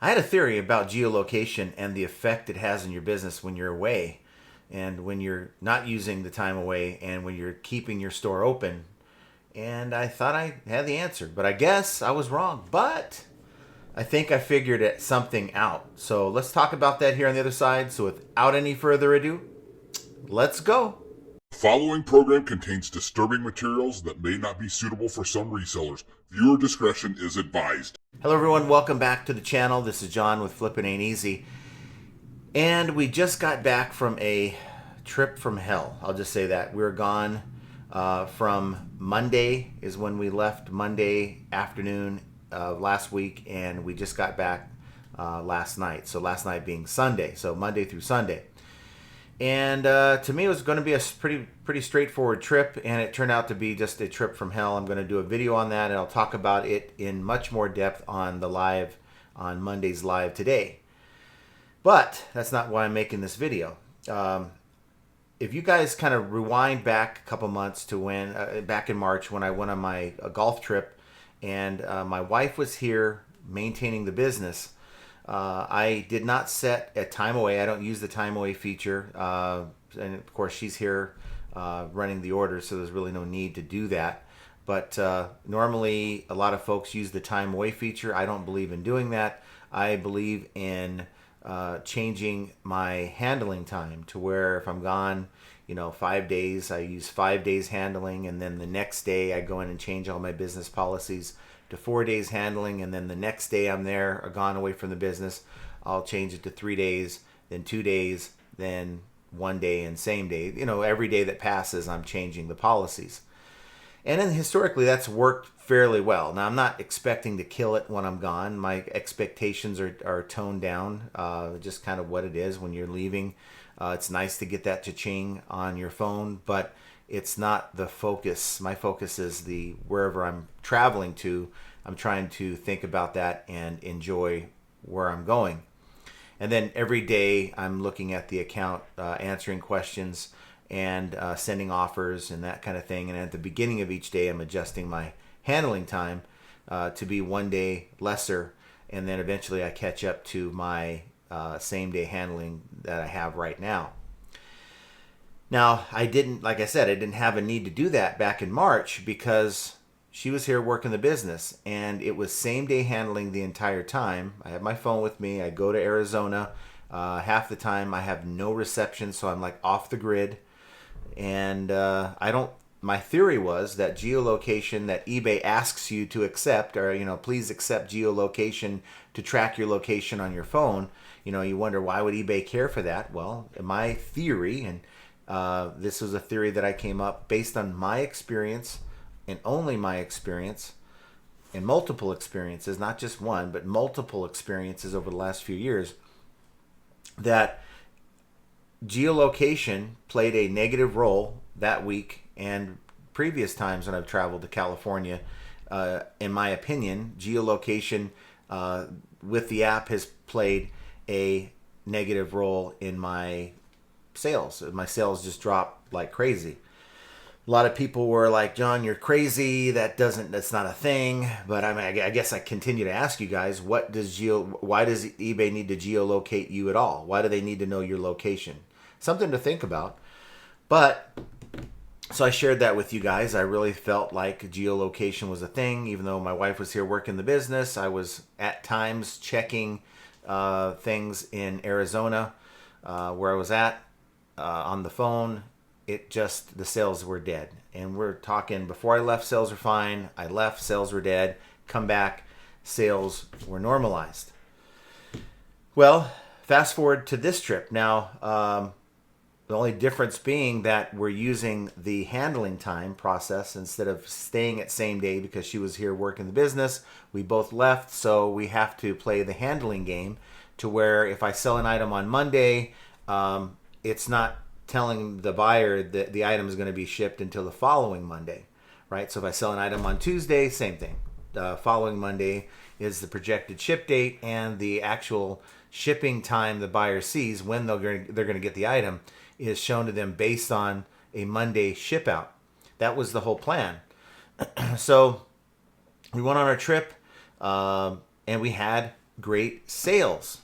I had a theory about geolocation and the effect it has in your business when you're away and when you're not using the time away and when you're keeping your store open. And I thought I had the answer, but I guess I was wrong. But I think I figured something out. So let's talk about that here on the other side. So without any further ado, let's go. The following program contains disturbing materials that may not be suitable for some resellers. Viewer discretion is advised. Hello everyone, welcome back to the channel. This is John with Flippin' Ain't Easy. And we just got back from a trip from hell. I'll just say that. We were gone from Monday is when we left, Monday afternoon last week, and we just got back last night. So last night being Sunday, so Monday through Sunday. And to me, it was going to be a pretty straightforward trip, and it turned out to be just a trip from hell. I'm going to do a video on that, and I'll talk about it in much more depth on the live, on Monday's live today. But that's not why I'm making this video. If you guys kind of rewind back a couple months to when, back in March when I went on my golf trip, and my wife was here maintaining the business. I did not set a time away. I don't use the time away feature. And of course, she's here running the orders, so there's really no need to do that. But normally, a lot of folks use the time away feature. I don't believe in doing that. I believe in changing my handling time to where if I'm gone, 5 days, I use 5 days handling, and then the next day I go in and change all my business policies to 4 days handling, and then the next day I'm there or gone away from the business, I'll change it to 3 days, then 2 days, then 1 day, and same day. Every day that passes, I'm changing the policies. And then historically, that's worked fairly well. Now, I'm not expecting to kill it when I'm gone. My expectations are toned down, just kind of what it is when you're leaving. It's nice to get that cha-ching on your phone, but it's not the focus. My focus is wherever I'm traveling to, I'm trying to think about that and enjoy where I'm going. And then every day I'm looking at the account, answering questions and sending offers and that kind of thing. And at the beginning of each day, I'm adjusting my handling time to be 1 day lesser. And then eventually I catch up to my same day handling that I have right now. Now, like I said, I didn't have a need to do that back in March because she was here working the business, and it was same day handling the entire time. I have my phone with me. I go to Arizona. Half the time I have no reception, so I'm like off the grid. And my theory was that geolocation that eBay asks you to accept, or, please accept geolocation to track your location on your phone. You wonder, why would eBay care for that? Well, my theory, and this was a theory that I came up based on my experience and only my experience and multiple experiences, not just one, but multiple experiences over the last few years, that geolocation played a negative role that week and previous times when I've traveled to California. In my opinion, geolocation with the app has played a negative role in my sales. My sales just dropped like crazy. A lot of people were like, John, you're crazy. That's not a thing. But I guess I continue to ask you guys, why does eBay need to geolocate you at all? Why do they need to know your location? Something to think about. But so I shared that with you guys. I really felt like geolocation was a thing. Even though my wife was here working the business, I was at times checking things in Arizona where I was at on the phone. The sales were dead. And we're talking, before I left, sales were fine. I left, sales were dead. Come back, sales were normalized. Well, fast forward to this trip. Now, the only difference being that we're using the handling time process instead of staying at same day because she was here working the business. We both left, so we have to play the handling game to where if I sell an item on Monday, it's not telling the buyer that the item is going to be shipped until the following Monday, right? So if I sell an item on Tuesday, same thing. The following Monday is the projected ship date, and the actual shipping time the buyer sees when they're going to get the item is shown to them based on a Monday ship out. That was the whole plan. So we went on our trip, and we had great sales.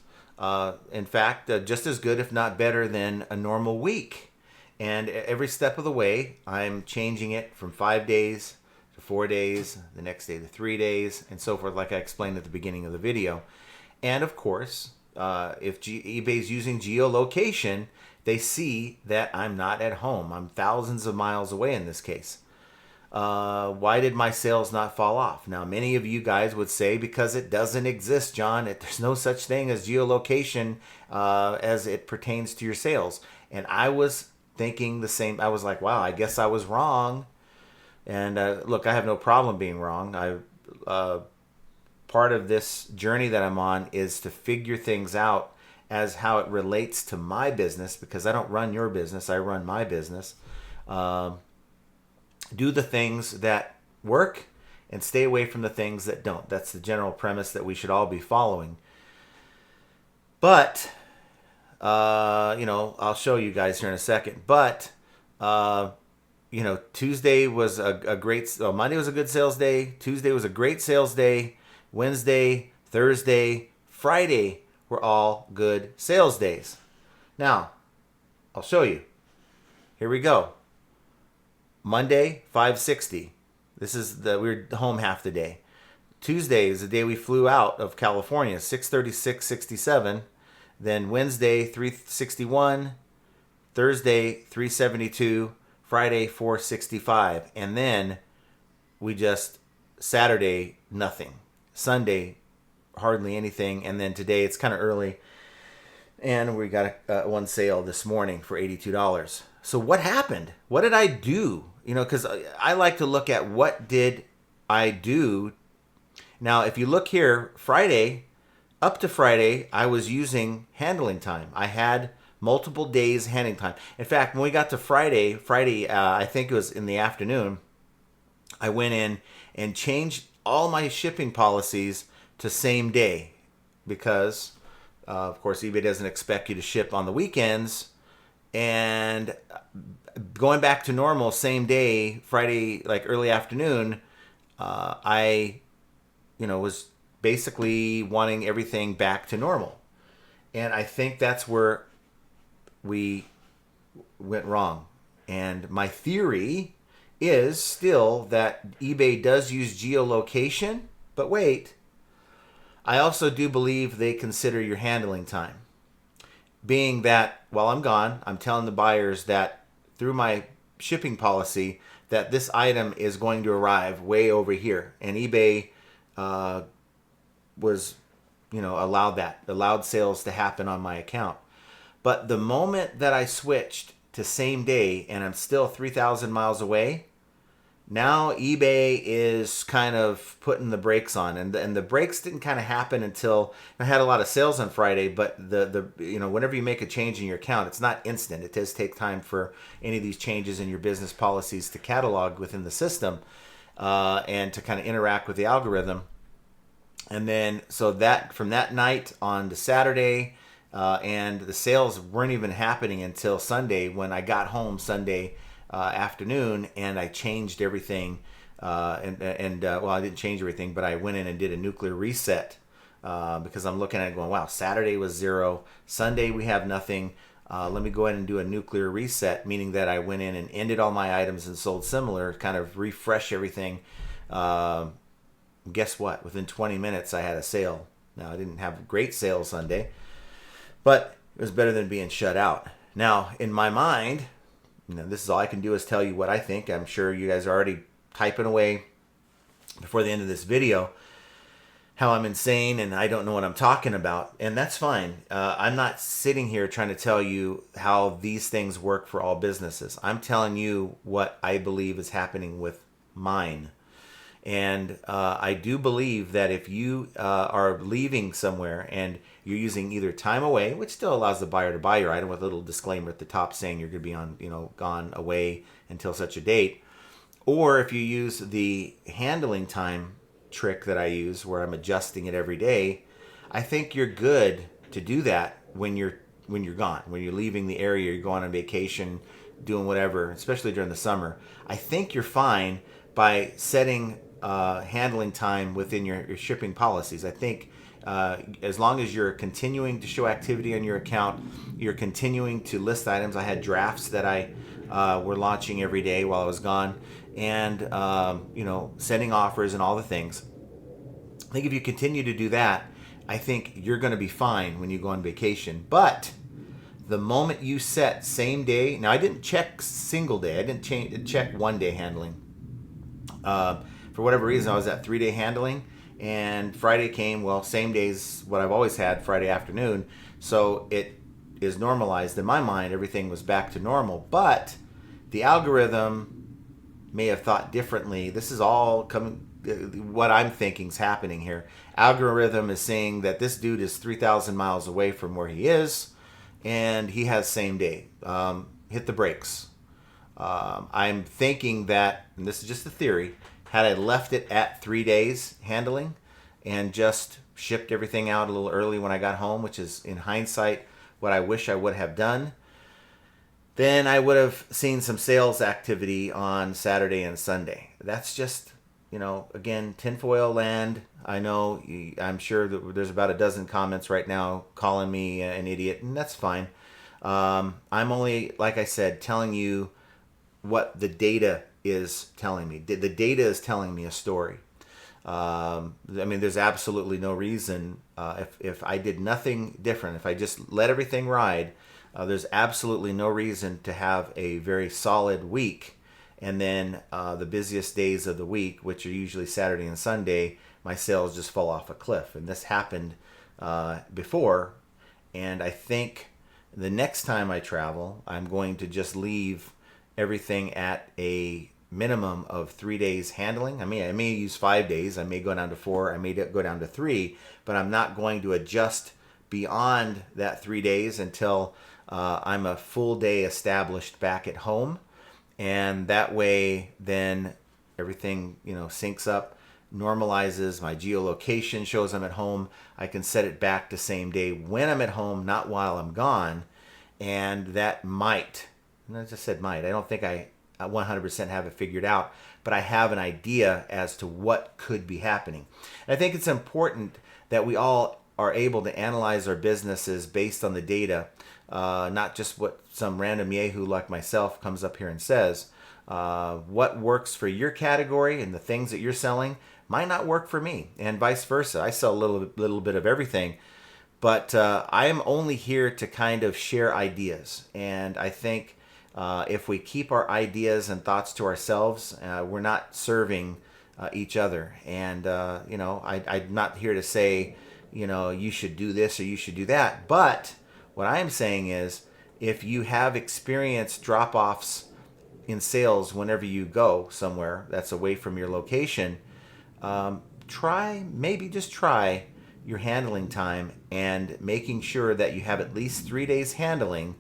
In fact, just as good, if not better, than a normal week. And every step of the way, I'm changing it from 5 days to 4 days, the next day to 3 days, and so forth, like I explained at the beginning of the video. And of course, if eBay's using geolocation, they see that I'm not at home. I'm thousands of miles away in this case. Why did my sales not fall off? Now, many of you guys would say because it doesn't exist, John. There's no such thing as geolocation as it pertains to your sales. And I was thinking the same. I was like, wow, I guess I was wrong. And look, I have no problem being wrong. Part of this journey that I'm on is to figure things out as how it relates to my business, because I don't run your business, I run my business. Do the things that work and stay away from the things that don't. That's the general premise that we should all be following. But, I'll show you guys here in a second. But, Tuesday was a great, Monday was a good sales day. Tuesday was a great sales day. Wednesday, Thursday, Friday were all good sales days. Now, I'll show you. Here we go. Monday, 560. This is we were home half the day. Tuesday is the day we flew out of California, 636.67. Then Wednesday, 361. Thursday, 372. Friday, 465. And then Saturday, nothing. Sunday, hardly anything. And then today, it's kind of early. And we got one sale this morning for $82. So what happened? What did I do? Because I like to look at what did I do. Now, if you look here, up to Friday, I was using handling time. I had multiple days handling time. In fact, when we got to Friday, I think it was in the afternoon, I went in and changed all my shipping policies to same day because, of course, eBay doesn't expect you to ship on the weekends. And going back to normal, same day, Friday, like early afternoon, I, was basically wanting everything back to normal. And I think that's where we went wrong. And my theory is still that eBay does use geolocation, but wait, I also do believe they consider your handling time. Being that while I'm gone, I'm telling the buyers that through my shipping policy that this item is going to arrive way over here. And eBay allowed sales to happen on my account. But the moment that I switched to same day and I'm still 3,000 miles away, now eBay is kind of putting the brakes on, and the brakes didn't kind of happen until I had a lot of sales on Friday. But whenever you make a change in your account, it's not instant. It does take time for any of these changes in your business policies to catalog within the system and to kind of interact with the algorithm. And then so that from that night on to Saturday, and the sales weren't even happening until Sunday when I got home Sunday afternoon, and I changed everything. I didn't change everything, but I went in and did a nuclear reset because I'm looking at it going, wow, Saturday was 0. Sunday we have nothing. Let me go ahead and do a nuclear reset, meaning that I went in and ended all my items and sold similar, kind of refresh everything. Guess what? Within 20 minutes, I had a sale. Now, I didn't have a great sale Sunday, but it was better than being shut out. Now, in my mind, this is all I can do is tell you what I think. I'm sure you guys are already typing away before the end of this video how I'm insane and I don't know what I'm talking about. And that's fine. I'm not sitting here trying to tell you how these things work for all businesses. I'm telling you what I believe is happening with mine. And I do believe that if you are leaving somewhere and you're using either time away, which still allows the buyer to buy your item with a little disclaimer at the top saying you're going to be gone away until such a date, or if you use the handling time trick that I use where I'm adjusting it every day, I think you're good to do that when you're gone, when you're leaving the area, you're going on vacation, doing whatever, especially during the summer. I think you're fine by setting handling time within your shipping policies. I think as long as you're continuing to show activity on your account, you're continuing to list items. I had drafts that I were launching every day while I was gone, and sending offers and all the things. I think if you continue to do that, I think you're going to be fine when you go on vacation. But the moment you set same day, now I didn't check single day, I didn't check 1 day handling. For whatever reason, I was at 3 day handling, and Friday came. Well, same day's what I've always had, Friday afternoon. So it is normalized in my mind. Everything was back to normal, but the algorithm may have thought differently. This is all coming. What I'm thinking is happening here. Algorithm is saying that this dude is 3,000 miles away from where he is, and he has same day. Hit the brakes. I'm thinking that, and this is just a theory, had I left it at 3 days handling and just shipped everything out a little early when I got home, which is in hindsight what I wish I would have done, then I would have seen some sales activity on Saturday and Sunday. That's just, again, tinfoil land. I know, I'm sure that there's about a dozen comments right now calling me an idiot, and that's fine. I'm only, like I said, telling you what the data is telling me. The data is telling me a story. There's absolutely no reason, if I did nothing different, if I just let everything ride, there's absolutely no reason to have a very solid week. And then the busiest days of the week, which are usually Saturday and Sunday, my sales just fall off a cliff. And this happened before. And I think the next time I travel, I'm going to just leave everything at a minimum of 3 days handling. I may use 5 days. I may go down to 4. I may go down to 3. But I'm not going to adjust beyond that 3 days until I'm a full day established back at home. And that way, then everything, syncs up, normalizes. My geolocation shows I'm at home. I can set it back to same day when I'm at home, not while I'm gone. And that might, and I just said might, I don't think I 100% have it figured out, but I have an idea as to what could be happening. And I think it's important that we all are able to analyze our businesses based on the data, not just what some random yahoo like myself comes up here and says. What works for your category and the things that you're selling might not work for me, and vice versa. I sell a little bit of everything, but I am only here to kind of share ideas. And I think if we keep our ideas and thoughts to ourselves, we're not serving each other. And I'm not here to say, you should do this or you should do that. But what I am saying is, if you have experienced drop-offs in sales whenever you go somewhere that's away from your location, try your handling time and making sure that you have at least 3 days handling,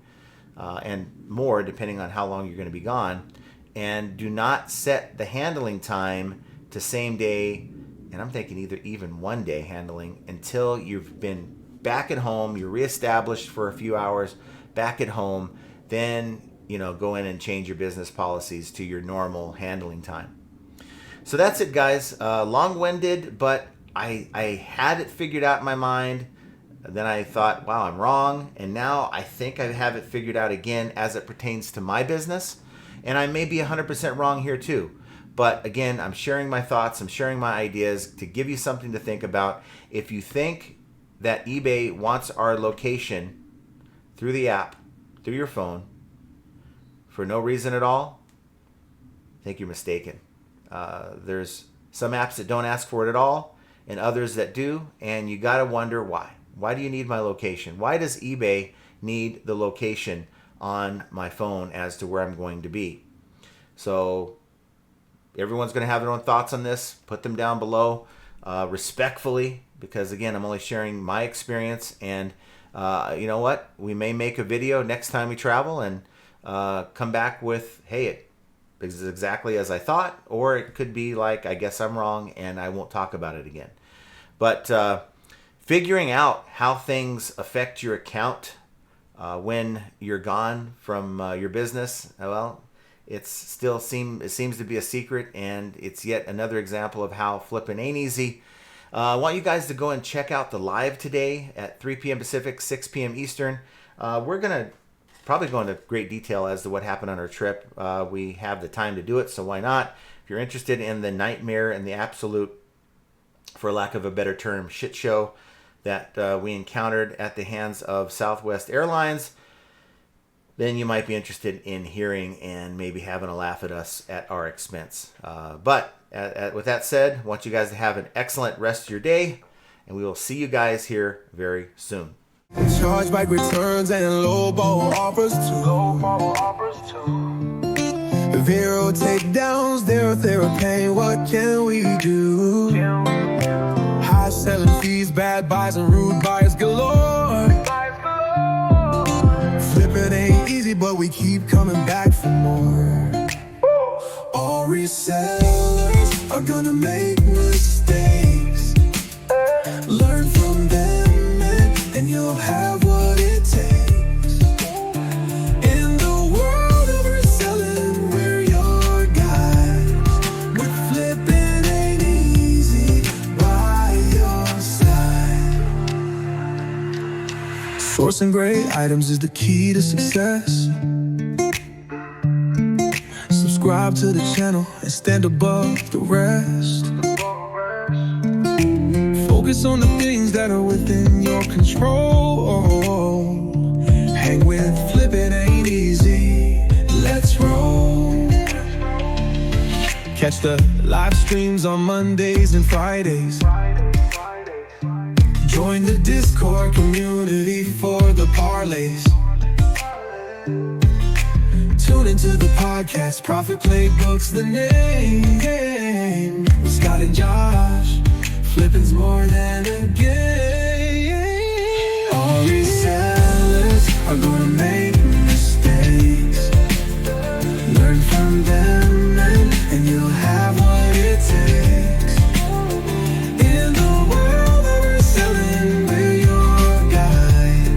and more depending on how long you're going to be gone. And do not set the handling time to same day, and I'm thinking even 1 day handling, until you've been back at home, you're reestablished for a few hours, back at home. Then go in and change your business policies to your normal handling time. So that's it, guys. Long-winded, but I had it figured out in my mind. Then I thought, wow, I'm wrong. And now I think I have it figured out again as it pertains to my business. And I may be 100% wrong here too. But again, I'm sharing my thoughts. I'm sharing my ideas to give you something to think about. If you think that eBay wants our location through the app, through your phone, for no reason at all, I think you're mistaken. There's some apps that don't ask for it at all, and others that do, and you gotta wonder why. Why do you need my location? Why does eBay need the location on my phone as to where I'm going to be? So everyone's gonna have their own thoughts on this. Put them down below, respectfully, because again, I'm only sharing my experience. And you know what? We may make a video next time we travel and come back with, hey, it is exactly as I thought, or it could be like, I guess I'm wrong, and I won't talk about it again. But figuring out how things affect your account when you're gone from your business, well, it seems to be a secret, and it's yet another example of how flipping ain't easy. I want you guys to go and check out the live today at 3 p.m. Pacific, 6 p.m. Eastern. We're going to probably go into great detail as to what happened on our trip. We have the time to do it, so why not? If you're interested in the nightmare and the absolute, for lack of a better term, shit show that we encountered at the hands of Southwest Airlines, then you might be interested in hearing and maybe having a laugh at us at our expense. But with that said, I want you guys to have an excellent rest of your day, and we will see you guys here very soon. Chargeback returns and lowball offers too. Zero takedowns, they're paying. What can we do? High selling fees, bad buys, and rude buyers galore. Flipping ain't easy, but we keep coming back for more. All resellers are gonna make mistakes. Learn from them, and you'll have what it takes. In the world of reselling, we're your guide. With flipping ain't easy, by your side. Sourcing great items is the key to success. Subscribe to the channel and stand above the rest. Focus on the things that are within your control. Hang with Flip It Ain't Easy. Let's roll. Catch the live streams on Mondays and Fridays. Join the Discord community for the parlays. Tune into the podcast, Profit Playbook's the name. With Scott and Josh, flipping's more than a game. All resellers are gonna make mistakes. Learn from them, and you'll have what it takes. In the world of reselling, we're your guide.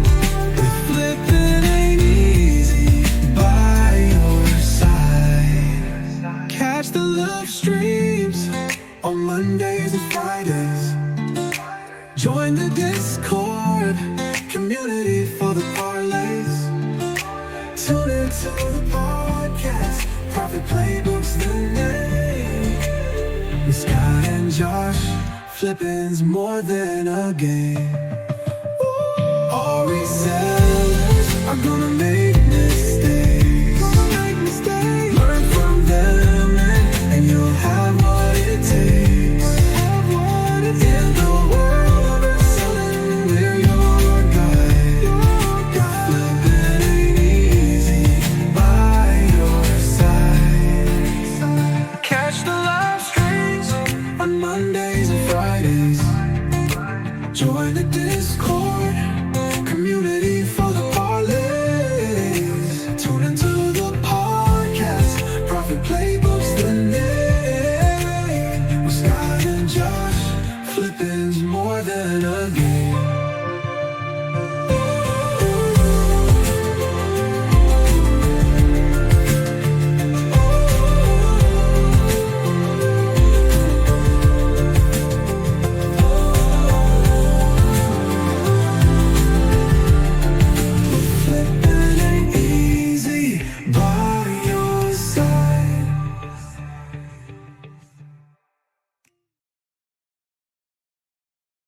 With flipping ain't easy, by your side. Catch the live streams on Mondays and Fridays. Join the Discord community for the parlays. Tune into the podcast, Profit Playbook's the name. With Scott and Josh, flipping's more than a game. All resellers are gonna make mistakes. Learn from them, and you'll have what it takes. In the world of reselling, we're your guide. Flipping ain't easy, by your side. Catch the live streams on Mondays and Fridays. Join the Discord community for the parlays. Tune into the podcast, Profit Playbook's the name. With Scott and Josh, flipping's more than a game.